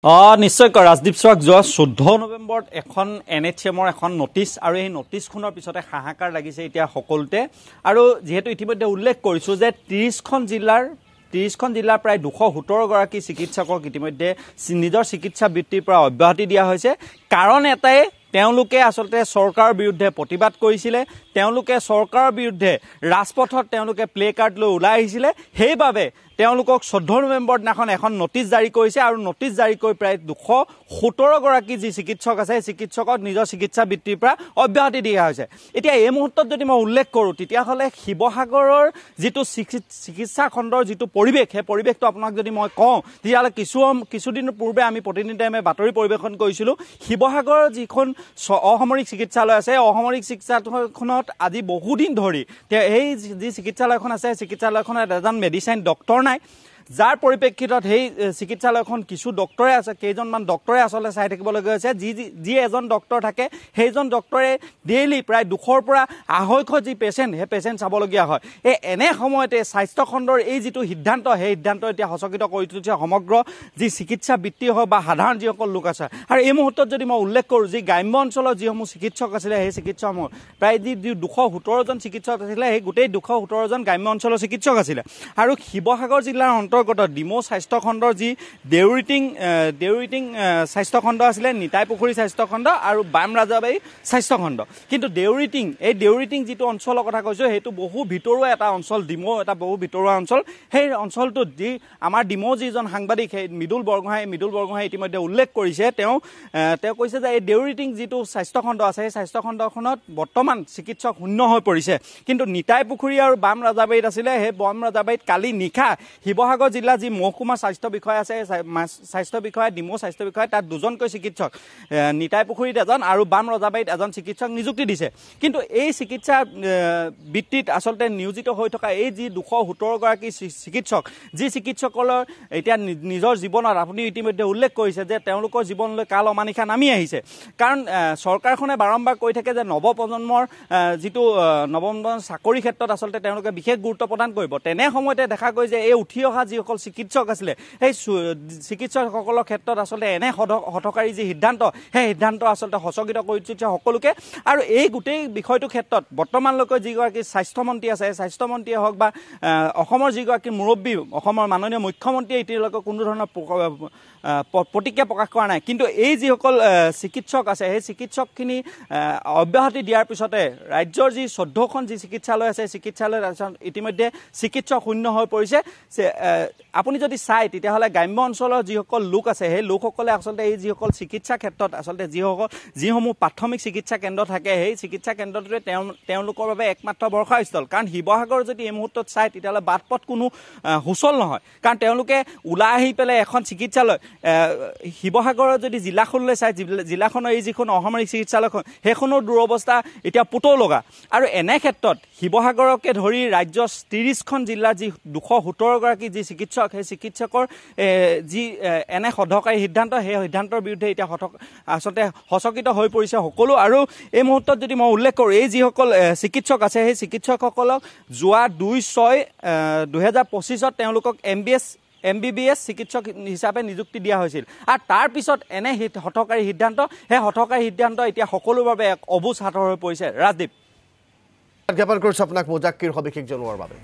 নিশ্চয়কৈ ৰাজদীপ চৌক যোৱা 14 নৱেম্বৰত এখন NHMৰ এখন নটিছ আৰু এই নটিছখনৰ পিছতে হাহাকাৰ লাগিছে এতিয়া সকলোতে আৰু যেহেতু ইতিমধ্যে উল্লেখ কৰিছো যে 30খন জিলাৰ প্ৰায় 217 গৰাকী চিকিৎসকক ইতিমধ্যে নিজৰ চিকিৎসা বৃত্তিৰ পৰা অব্যাহতি দিয়া হৈছে কাৰণ এটাই তেওঁলোকে আসলতে চৰকাৰৰ বিৰুদ্ধে প্ৰতিবাদ কৰিছিলে তেওঁলোকে চৰকাৰৰ বিৰুদ্ধে ৰাজপথত তেওঁলোকে প্লে কাৰ্ড লৈ ওলাই আহিছিলে সেইবাবে তেওঁলোকক 14 নৱেম্বৰ দিনাখন এখন নটিছ জাৰি কৰিছে আৰু নটিছ জাৰি কৰি প্ৰায় 217 গৰাকী যি চিকিৎসক আছে চিকিৎসকক নিজৰ চিকিৎসা বৃত্তিৰ পৰা অব্যাহতি দিয়া হৈছে এতিয়া এই মুহূৰ্তত যদি মই উল্লেখ কৰোঁ তেতিয়া হলে শিৱসাগৰৰ যিটো চিকিৎসা খণ্ডৰ যিটো পৰিৱেশ সেই পৰিৱেশটো আপোনাক যদি মই কওঁ তেতিয়া হলে কিছুদিন পূৰ্বে আমি প্ৰতিনিধিয়ে বাতৰি পৰিৱেশন কৰিছিলো শিৱসাগৰৰ যিখন অসামৰিক চিকিৎসালয় আছে অসামৰিক চিকিৎসালয়খনত আজি বহুদিন ধৰি এই যি চিকিৎসালয়খন আছে চিকিৎসালয়খনত এজন মেডিচিন ডক্টৰ নাই যাৰ পৰিপ্ৰেক্ষিতত সেই চিকিৎসালয়খন কিছু ডক্টৰে আছে কেইজনমান ডক্টৰে আসলে চাই থাকিবলগীয়া হৈছে যি এজন ডক্টৰ থাকে সেইজন ডক্টৰে ডেইলি প্ৰায় 200 পৰা 250 যি পেচেণ্ট সেই পেচেণ্ট চাবলগীয়া হয় এনে সময়তে স্বাস্থ্য খণ্ডৰ এই যিটো সিদ্ধান্ত সেই সিদ্ধান্ত এতিয়া হচকিত কৰি তুলিছে সমগ্ৰ যি চিকিৎসা বৃত্তি হয় বা সাধাৰণ যিসকল লোক আছে আৰু এই মুহূৰ্তত যদি মই উল্লেখ কৰোঁ যি গ্ৰাম্য অঞ্চলৰ যিসমূহ চিকিৎসক আছিলে সেই চিকিৎসকসমূহ প্ৰায় যি 217 জন চিকিৎসক আছিলে সেই গোটেই 217 জন গ্ৰাম্য অঞ্চলৰ চিকিৎসক আছিলে আৰু শিৱসাগৰ জিলাৰ অন্তৰ্গত ডিমৌ স্বাস্থ্য খণ্ডৰ যি দেউৰিটিং স্বাস্থ্য খণ্ড আছিলে নিতাইপুখুৰী স্বাস্থ্য খণ্ড আৰু বাম ৰাজাবাৰী স্বাস্থ্য খণ্ড কিন্তু দেউৰিটিং যিটো অঞ্চলৰ কথা কৈছো সেইটো বহু ভিতৰুৱা এটা অঞ্চল ডিমৌ এটা বহু ভিতৰুৱা অঞ্চল সেই অঞ্চলটোত যি আমাৰ ডিমৌ যিজন সাংবাদিক সেই মৃদুল বৰগোহাঁই ইতিমধ্যে উল্লেখ কৰিছে তেওঁ কৈছে যে এই দেউৰিটিং যিটো স্বাস্থ্য খণ্ড আছে সেই স্বাস্থ্য খণ্ডখনত বৰ্তমান চিকিৎসক শূন্য হৈ পৰিছে কিন্তু নিতাইপুখুৰী আৰু বাম ৰাজাবাৰীত আছিলে সেই বাম ৰাজাবাৰীত কালি নিশা শিৱসাগৰ জিলা যি মহকুমা স্বাস্থ্য বিষয়া আছে স্বাস্থ্য বিষয়া ডিমৌ স্বাস্থ্য বিষয়া তাত দুজনকৈ চিকিৎসক নিতাইপুখুৰীত এজন আৰু বাম ৰজাবাৰীত এজন চিকিৎসক নিযুক্তি দিছে কিন্তু এই চিকিৎসা বৃত্তিত আসলতে নিয়োজিত হৈ থকা এই যি 217 গৰাকী চিকিৎসক যি চিকিৎসকলৰ এতিয়া নিজৰ জীৱনত আপুনি ইতিমধ্যে উল্লেখ কৰিছে যে তেওঁলোকৰ জীৱনলৈ কাল অমানিশা নামি আহিছে কাৰণ চৰকাৰখনে বাৰম্বাৰ কৈ থাকে যে নৱপ্ৰজন্মৰ যিটো নৱপ্ৰজন্মৰ চাকৰি ক্ষেত্ৰত আসলতে তেওঁলোকে বিশেষ গুৰুত্ব প্ৰদান কৰিব তেনে সময়তে দেখা গৈ যে এই উঠি অহা যিসকল চিকিৎসক আছিলে সেই চিকিৎসকসকলৰ ক্ষেত্ৰত আসলতে এনে হঠকাৰী যি সিদ্ধান্ত সেই সিদ্ধান্ত আসলতে হচকিত কৰি তুলিছে সকলোকে আৰু এই গোটেই বিষয়টোৰ ক্ষেত্ৰত বৰ্তমানলৈকে যিগৰাকী স্বাস্থ্যমন্ত্ৰী আছে স্বাস্থ্যমন্ত্ৰীয়ে হওক বা অসমৰ যিগৰাকী মুৰব্বী অসমৰ মাননীয় মুখ্যমন্ত্ৰীয়ে এতিয়ালৈকে কোনো ধৰণৰ প্ৰতিক্ৰিয়া প্ৰকাশ কৰা নাই কিন্তু এই যিসকল চিকিৎসক আছে সেই চিকিৎসকখিনি অব্যাহতি দিয়াৰ পিছতে ৰাজ্যৰ যি 14খন যি চিকিৎসালয় আছে চিকিৎসালয়ত ইতিমধ্যে চিকিৎসক শূন্য হৈ পৰিছে আপুনি যদি চাই তেতিয়াহ'লে গ্ৰাম্য অঞ্চলৰ যিসকল লোক আছে সেই লোকসকলে আসলতে এই যিসকল চিকিৎসা ক্ষেত্ৰত আসলতে যিসমূহ প্ৰাথমিক চিকিৎসা কেন্দ্ৰ থাকে সেই চিকিৎসা কেন্দ্ৰটোৱে তেওঁলোকৰ বাবে একমাত্ৰ ভৰসাস্থল কাৰণ শিৱসাগৰ যদি এই মুহূৰ্তত চাই তেতিয়াহ'লে বাটপথ কোনো সুচল নহয় কাৰণ তেওঁলোকে ওলাই আহি পেলাই এখন চিকিৎসালয় শিৱসাগৰৰ যদি জিলাখনলৈ চাই জিলাখনৰ এই যিখন অসামৰিক চিকিৎসালয়খন সেইখনৰ দুৰৱস্থা এতিয়া পুতৌ লগা আৰু এনে ক্ষেত্ৰত শিৱসাগৰকে ধৰি ৰাজ্যৰ 30খন জিলাৰ যি 217 গৰাকী যি চিকিৎসক সেই চিকিৎসকৰ যি এনে হঠকাৰী সিদ্ধান্ত সেই সিদ্ধান্তৰ বিৰুদ্ধে এতিয়া আচলতে হচকিত হৈ পৰিছে সকলো আৰু এই মুহূৰ্তত যদি মই উল্লেখ কৰোঁ এই যিসকল চিকিৎসক আছে সেই চিকিৎসকসকলক যোৱা 2/6/2025 তেওঁলোকক MBBS চিকিৎসক হিচাপে নিযুক্তি দিয়া হৈছিল আৰু তাৰ পিছত এনে হঠকাৰী সিদ্ধান্ত সেই হঠকাৰী সিদ্ধান্ত এতিয়া সকলোৰ বাবে এক অবুজ হাতৰ হৈ পৰিছে ৰাজদীপ জ্ঞাপন কৰিছোঁ আপোনাক মুজাক্কিৰ সবিশেষ জনোৱাৰ বাবে